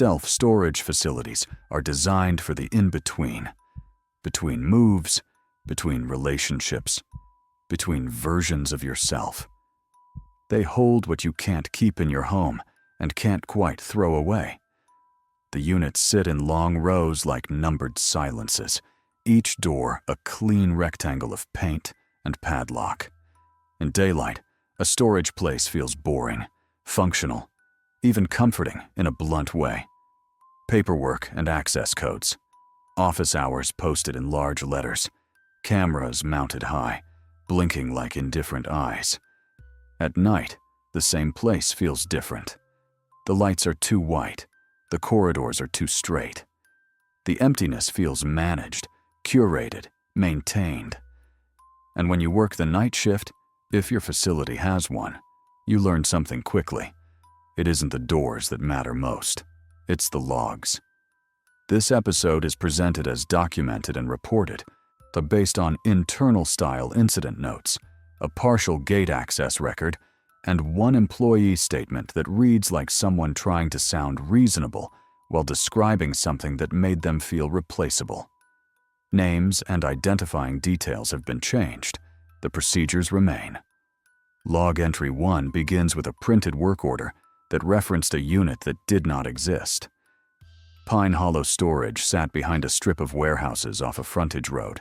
Self-storage facilities are designed for the in-between. Between moves, between relationships, between versions of yourself. They hold what you can't keep in your home and can't quite throw away. The units sit in long rows like numbered silences, each door a clean rectangle of paint and padlock. In daylight, a storage place feels boring, functional, even comforting in a blunt way. Paperwork and access codes, office hours posted in large letters, cameras mounted high, blinking like indifferent eyes. At night, the same place feels different. The lights are too white, the corridors are too straight. The emptiness feels managed, curated, maintained. And when you work the night shift, if your facility has one, you learn something quickly. It isn't the doors that matter most, it's the logs. This episode is presented as documented and reported, but based on internal-style incident notes, a partial gate access record, and one employee statement that reads like someone trying to sound reasonable while describing something that made them feel replaceable. Names and identifying details have been changed. The procedures remain. Log entry 1 begins with a printed work order that referenced a unit that did not exist. Pine Hollow Storage sat behind a strip of warehouses off a frontage road.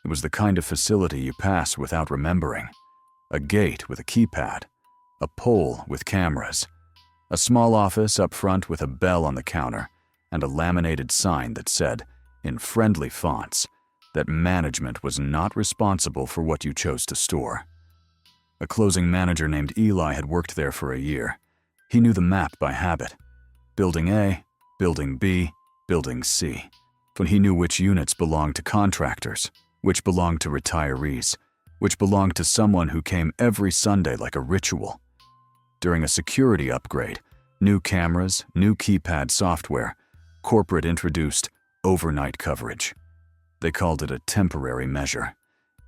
It was the kind of facility you pass without remembering. A gate with a keypad, a pole with cameras, a small office up front with a bell on the counter, and a laminated sign that said, in friendly fonts, that management was not responsible for what you chose to store. A closing manager named Eli had worked there for a year. He knew the map by habit. Building A, Building B, Building C. But he knew which units belonged to contractors, which belonged to retirees, which belonged to someone who came every Sunday like a ritual. During a security upgrade, new cameras, new keypad software, corporate introduced overnight coverage. They called it a temporary measure.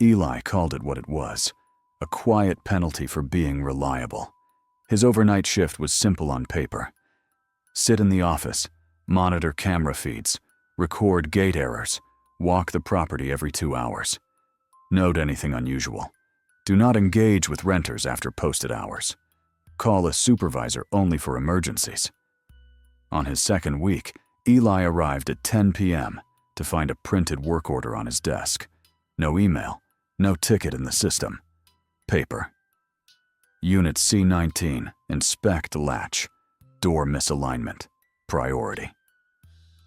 Eli called it what it was, a quiet penalty for being reliable. His overnight shift was simple on paper. Sit in the office, monitor camera feeds, record gate errors, walk the property every 2 hours. Note anything unusual. Do not engage with renters after posted hours. Call a supervisor only for emergencies. On his second week, Eli arrived at 10 p.m. to find a printed work order on his desk. No email, no ticket in the system. Paper. Unit C19, inspect latch. Door misalignment. Priority.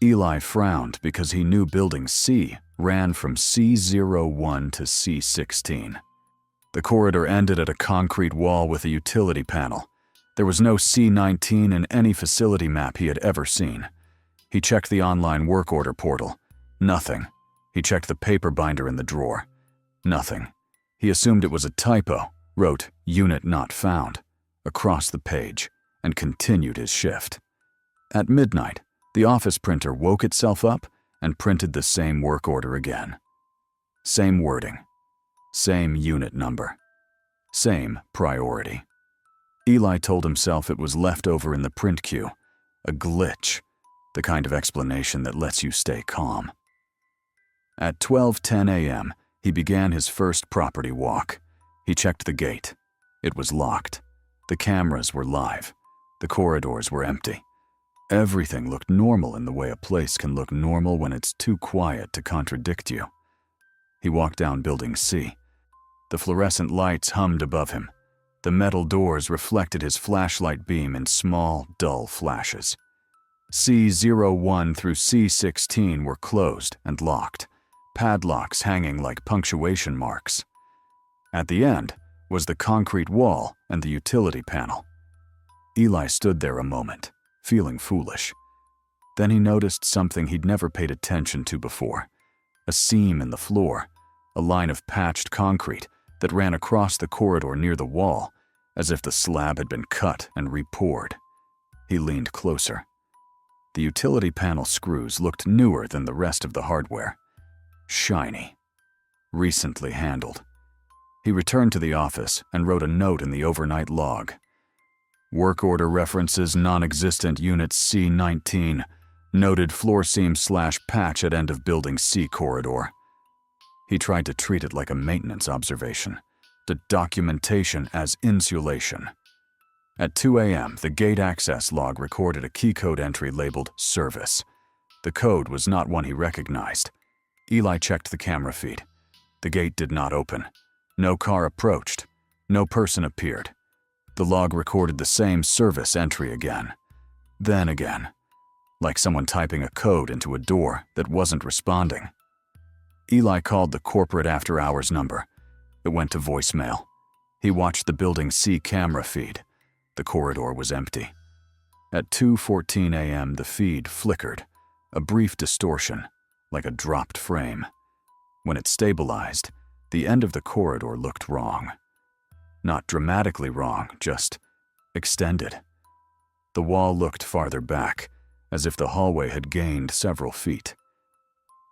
Eli frowned because he knew Building C ran from C01 to C16. The corridor ended at a concrete wall with a utility panel. There was no C19 in any facility map he had ever seen. He checked the online work order portal. Nothing. He checked the paper binder in the drawer. Nothing. He assumed it was a typo, wrote "Unit not found" across the page, and continued his shift. At midnight, the office printer woke itself up and printed the same work order again. Same wording. Same unit number. Same priority. Eli told himself it was left over in the print queue, a glitch, the kind of explanation that lets you stay calm. At 12:10 a.m., he began his first property walk. He checked the gate. It was locked. The cameras were live. The corridors were empty. Everything looked normal in the way a place can look normal when it's too quiet to contradict you. He walked down Building C. The fluorescent lights hummed above him. The metal doors reflected his flashlight beam in small, dull flashes. C01 through C16 were closed and locked, padlocks hanging like punctuation marks. At the end was the concrete wall and the utility panel. Eli stood there a moment, feeling foolish. Then he noticed something he'd never paid attention to before. A seam in the floor, a line of patched concrete that ran across the corridor near the wall, as if the slab had been cut and repoured. He leaned closer. The utility panel screws looked newer than the rest of the hardware. Shiny. Recently handled. He returned to the office and wrote a note in the overnight log. Work order references non-existent Unit C19. Noted floor seam/patch at end of building C corridor. He tried to treat it like a maintenance observation. The documentation as insulation. At 2 a.m., the gate access log recorded a key code entry labeled Service. The code was not one he recognized. Eli checked the camera feed. The gate did not open. No car approached. No person appeared. The log recorded the same service entry again. Then again. Like someone typing a code into a door that wasn't responding. Eli called the corporate after-hours number. It went to voicemail. He watched the Building C camera feed. The corridor was empty. At 2:14 a.m., the feed flickered, a brief distortion, like a dropped frame. When it stabilized, the end of the corridor looked wrong. Not dramatically wrong, just extended. The wall looked farther back, as if the hallway had gained several feet.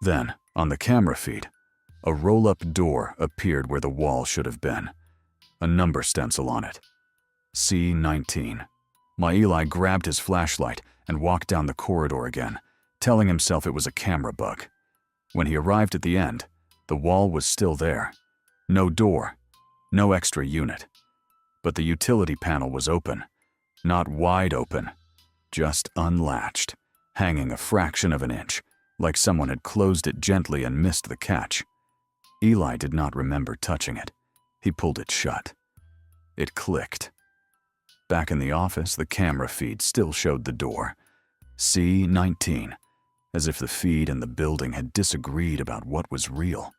Then, on the camera feed, a roll-up door appeared where the wall should have been. A number stencil on it. C19. Eli grabbed his flashlight and walked down the corridor again, telling himself it was a camera bug. When he arrived at the end, the wall was still there. No door, no extra unit. But the utility panel was open. Not wide open, just unlatched, hanging a fraction of an inch, like someone had closed it gently and missed the catch. Eli did not remember touching it. He pulled it shut. It clicked. Back in the office, the camera feed still showed the door. C19, as if the feed and the building had disagreed about what was real.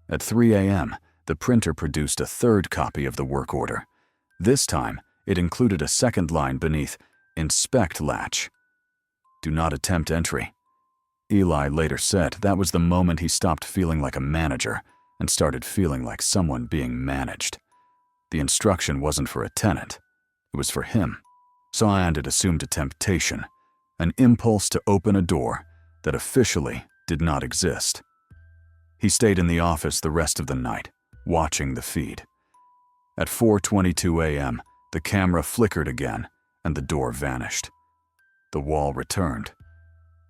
At 3 a.m., the printer produced a third copy of the work order. This time, it included a second line beneath Inspect Latch. Do not attempt entry. Eli later said that was the moment he stopped feeling like a manager and started feeling like someone being managed. The instruction wasn't for a tenant. It was for him. And it assumed a temptation, an impulse to open a door that officially did not exist. He stayed in the office the rest of the night, watching the feed. At 4:22 a.m., the camera flickered again and the door vanished. The wall returned.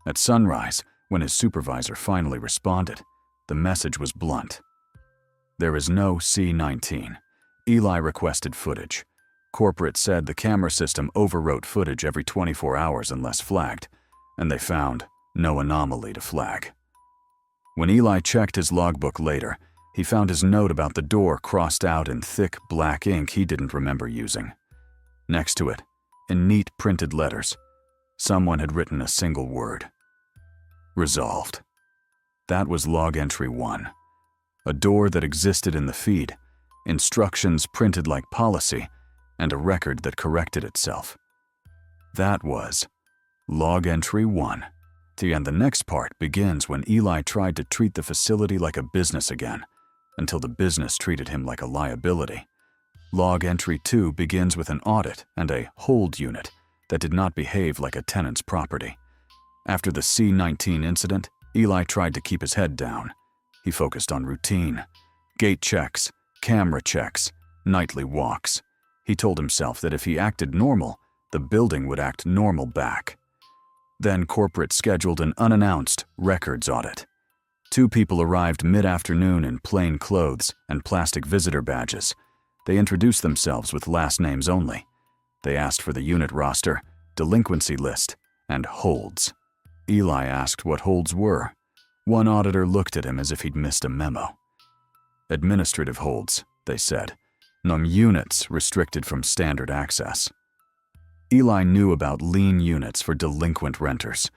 At sunrise, when his supervisor finally responded, the message was blunt. There is no C19. Eli requested footage. Corporate said the camera system overwrote footage every 24 hours unless flagged, and they found no anomaly to flag. When Eli checked his logbook later, he found his note about the door crossed out in thick black ink he didn't remember using. Next to it, in neat printed letters, someone had written a single word. Resolved. That was log entry 1. A door that existed in the feed, instructions printed like policy, and a record that corrected itself. That was log entry 1. And the next part begins when Eli tried to treat the facility like a business again, until the business treated him like a liability. Log entry 2 begins with an audit and a hold unit that did not behave like a tenant's property. After the C19 incident, Eli tried to keep his head down. He focused on routine, gate checks, camera checks, nightly walks. He told himself that if he acted normal, the building would act normal back. Then corporate scheduled an unannounced records audit. 2 people arrived mid-afternoon in plain clothes and plastic visitor badges. They introduced themselves with last names only. They asked for the unit roster, delinquency list, and holds. Eli asked what holds were. One auditor looked at him as if he'd missed a memo. Administrative holds, they said. Units restricted from standard access. Eli knew about lien units for delinquent renters.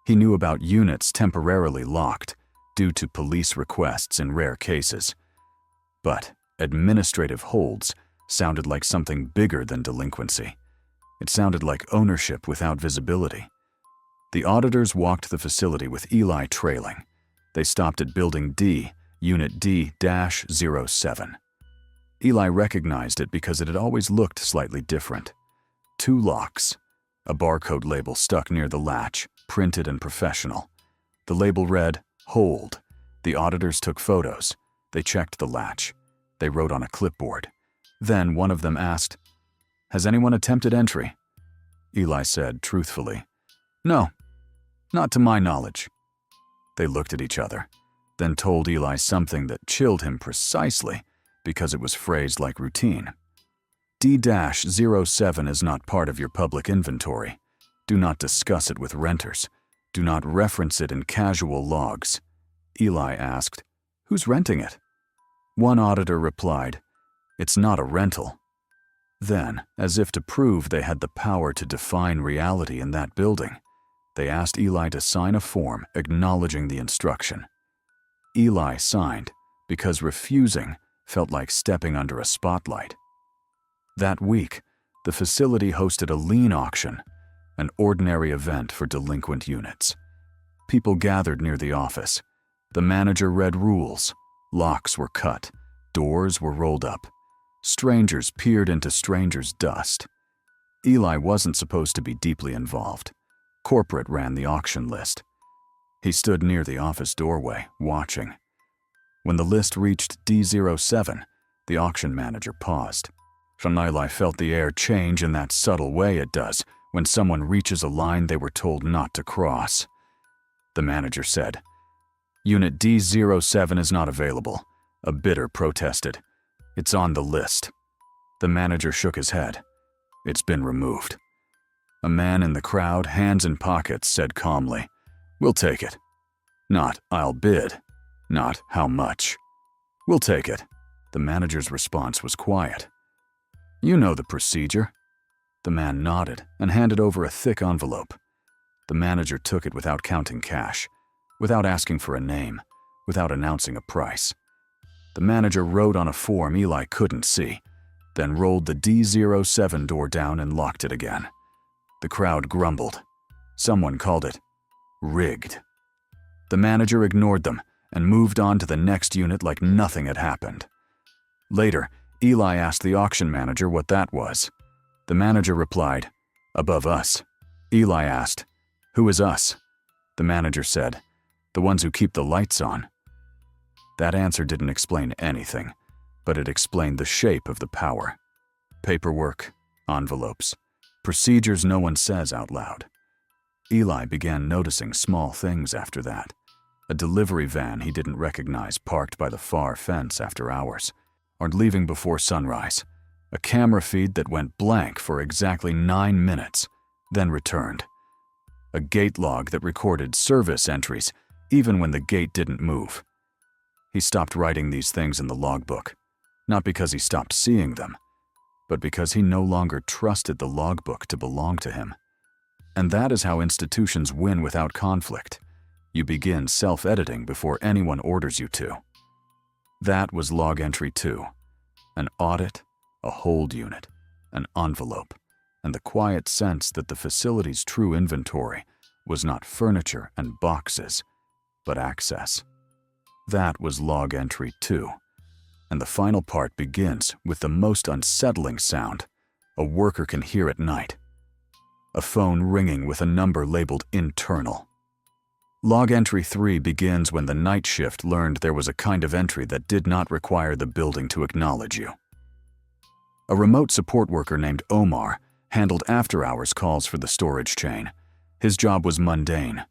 He knew about units temporarily locked due to police requests in rare cases. But administrative holds sounded like something bigger than delinquency. It sounded like ownership without visibility. The auditors walked the facility with Eli trailing. They stopped at Building D, Unit D-07. Eli recognized it because it had always looked slightly different. 2 locks, a barcode label stuck near the latch, printed and professional. The label read, Hold. The auditors took photos. They checked the latch. They wrote on a clipboard. Then one of them asked, Has anyone attempted entry? Eli said truthfully, No, not to my knowledge. They looked at each other, then told Eli something that chilled him precisely because it was phrased like routine. D-07 is not part of your public inventory. Do not discuss it with renters. Do not reference it in casual logs. Eli asked, Who's renting it? One auditor replied, It's not a rental. Then, as if to prove they had the power to define reality in that building, they asked Eli to sign a form acknowledging the instruction. Eli signed because refusing felt like stepping under a spotlight. That week, the facility hosted a lien auction, an ordinary event for delinquent units. People gathered near the office. The manager read rules. Locks were cut. Doors were rolled up. Strangers peered into strangers' dust. Eli wasn't supposed to be deeply involved. Corporate ran the auction list. He stood near the office doorway, watching. When the list reached D-07, the auction manager paused. Eli felt the air change in that subtle way it does when someone reaches a line they were told not to cross. The manager said, Unit D-07 is not available. A bidder protested. It's on the list. The manager shook his head. It's been removed. A man in the crowd, hands in pockets, said calmly, We'll take it. Not, I'll bid. Not, how much. We'll take it. The manager's response was quiet. You know the procedure. The man nodded and handed over a thick envelope. The manager took it without counting cash, without asking for a name, without announcing a price. The manager wrote on a form Eli couldn't see, then rolled the D-07 door down and locked it again. The crowd grumbled. Someone called it rigged. The manager ignored them and moved on to the next unit like nothing had happened. Later, Eli asked the auction manager what that was. The manager replied, Above us. Eli asked, Who is us? The manager said, The ones who keep the lights on. That answer didn't explain anything, but it explained the shape of the power. Paperwork, envelopes, procedures no one says out loud. Eli began noticing small things after that. A delivery van he didn't recognize parked by the far fence after hours, or leaving before sunrise. A camera feed that went blank for exactly 9 minutes, then returned. A gate log that recorded service entries even when the gate didn't move. He stopped writing these things in the logbook, not because he stopped seeing them, but because he no longer trusted the logbook to belong to him. And that is how institutions win without conflict. You begin self-editing before anyone orders you to. That was log entry 2. An audit, a hold unit, an envelope, and the quiet sense that the facility's true inventory was not furniture and boxes, but access. That was log entry 2. And the final part begins with the most unsettling sound a worker can hear at night. A phone ringing with a number labeled internal. Log entry 3 begins when the night shift learned there was a kind of entry that did not require the building to acknowledge you. A remote support worker named Omar handled after-hours calls for the storage chain. His job was mundane.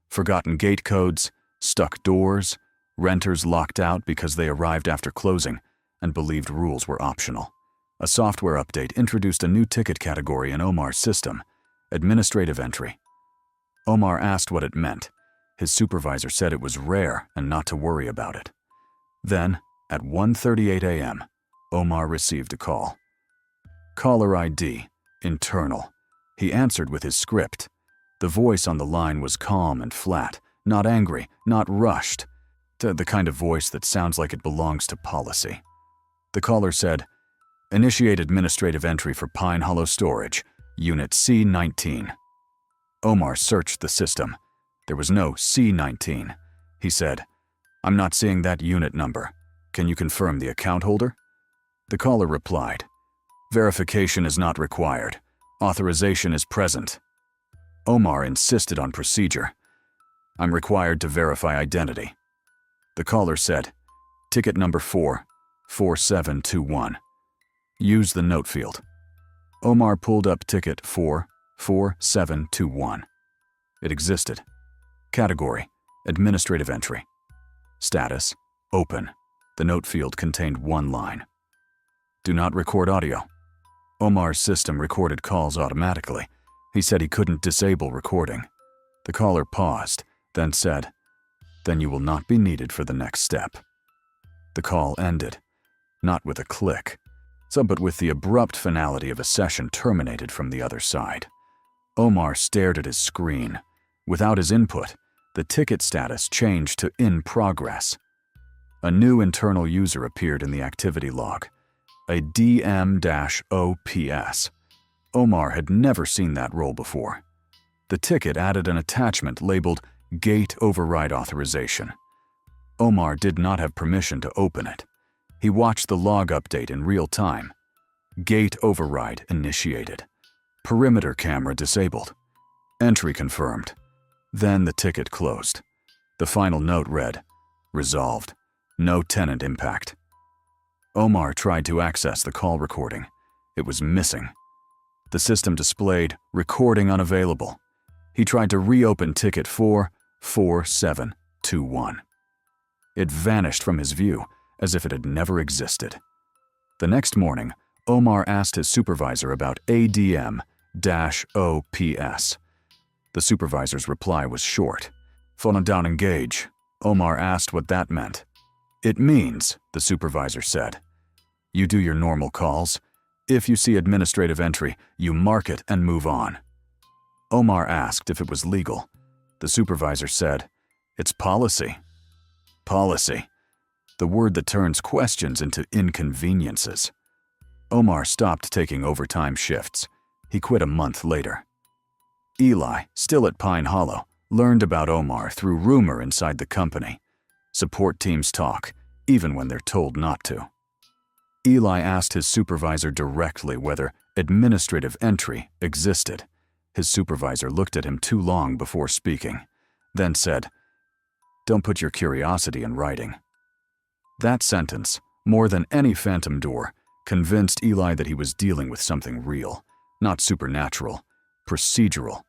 Forgotten gate codes, stuck doors, renters locked out because they arrived after closing and believed rules were optional. A software update introduced a new ticket category in Omar's system, administrative entry. Omar asked what it meant. His supervisor said it was rare and not to worry about it. Then, at 1:38 a.m., Omar received a call. Caller ID, internal. He answered with his script. The voice on the line was calm and flat, not angry, not rushed. The kind of voice that sounds like it belongs to policy. The caller said, Initiate administrative entry for Pine Hollow Storage, Unit C-19. Omar searched the system. There was no C-19. He said, I'm not seeing that unit number. Can you confirm the account holder? The caller replied, Verification is not required. Authorization is present. Omar insisted on procedure. I'm required to verify identity. The caller said, Ticket number 4, 4721. Use the note field. Omar pulled up ticket 44721. It existed. Category: administrative entry. Status: open. The note field contained one line. Do not record audio. Omar's system recorded calls automatically. He said he couldn't disable recording. The caller paused, then said, "Then you will not be needed for the next step." The call ended, not with a click, but with the abrupt finality of a session terminated from the other side. Omar stared at his screen. Without his input, the ticket status changed to in progress. A new internal user appeared in the activity log, a DM-OPS. Omar had never seen that role before. The ticket added an attachment labeled Gate Override Authorization. Omar did not have permission to open it. He watched the log update in real time. Gate override initiated. Perimeter camera disabled. Entry confirmed. Then the ticket closed. The final note read, "Resolved. No tenant impact." Omar tried to access the call recording. It was missing. The system displayed recording unavailable. He tried to reopen ticket 44721. It vanished from his view as if it had never existed. The next morning, Omar asked his supervisor about ADM-OPS. The supervisor's reply was short. "Phone down engage." Omar asked what that meant. "It means," the supervisor said, "you do your normal calls. If you see administrative entry, you mark it and move on." Omar asked if it was legal. The supervisor said, "It's policy." Policy. The word that turns questions into inconveniences. Omar stopped taking overtime shifts. He quit a month later. Eli, still at Pine Hollow, learned about Omar through rumor inside the company. Support teams talk, even when they're told not to. Eli asked his supervisor directly whether administrative entry existed. His supervisor looked at him too long before speaking, then said, "Don't put your curiosity in writing." That sentence, more than any phantom door, convinced Eli that he was dealing with something real, not supernatural, procedural.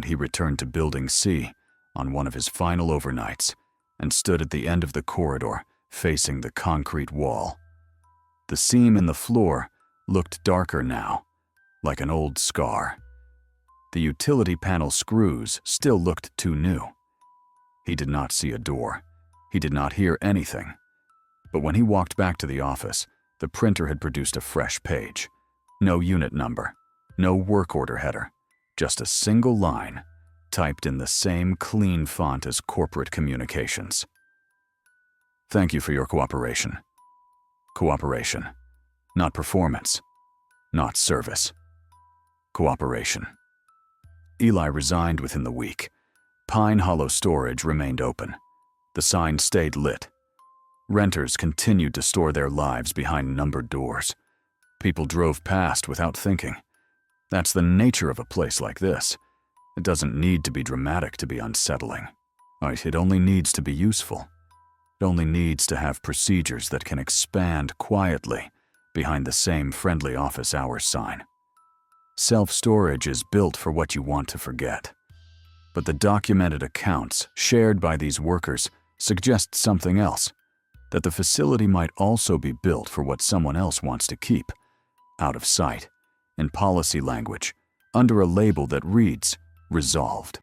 He returned to Building C on one of his final overnights and stood at the end of the corridor facing the concrete wall. The seam in the floor looked darker now, like an old scar. The utility panel screws still looked too new. He did not see a door. He did not hear anything. But when he walked back to the office, the printer had produced a fresh page. No unit number, no work order header, just a single line, typed in the same clean font as corporate communications. "Thank you for your cooperation." Cooperation. Not performance. Not service. Cooperation. Eli resigned within the week. Pine Hollow storage remained open. The sign stayed lit. Renters continued to store their lives behind numbered doors. People drove past without thinking. That's the nature of a place like this. It doesn't need to be dramatic to be unsettling. It only needs to be useful. It only needs to have procedures that can expand quietly behind the same friendly office hours sign. Self-storage is built for what you want to forget. But the documented accounts shared by these workers suggest something else, that the facility might also be built for what someone else wants to keep, out of sight, in policy language, under a label that reads, "Resolved."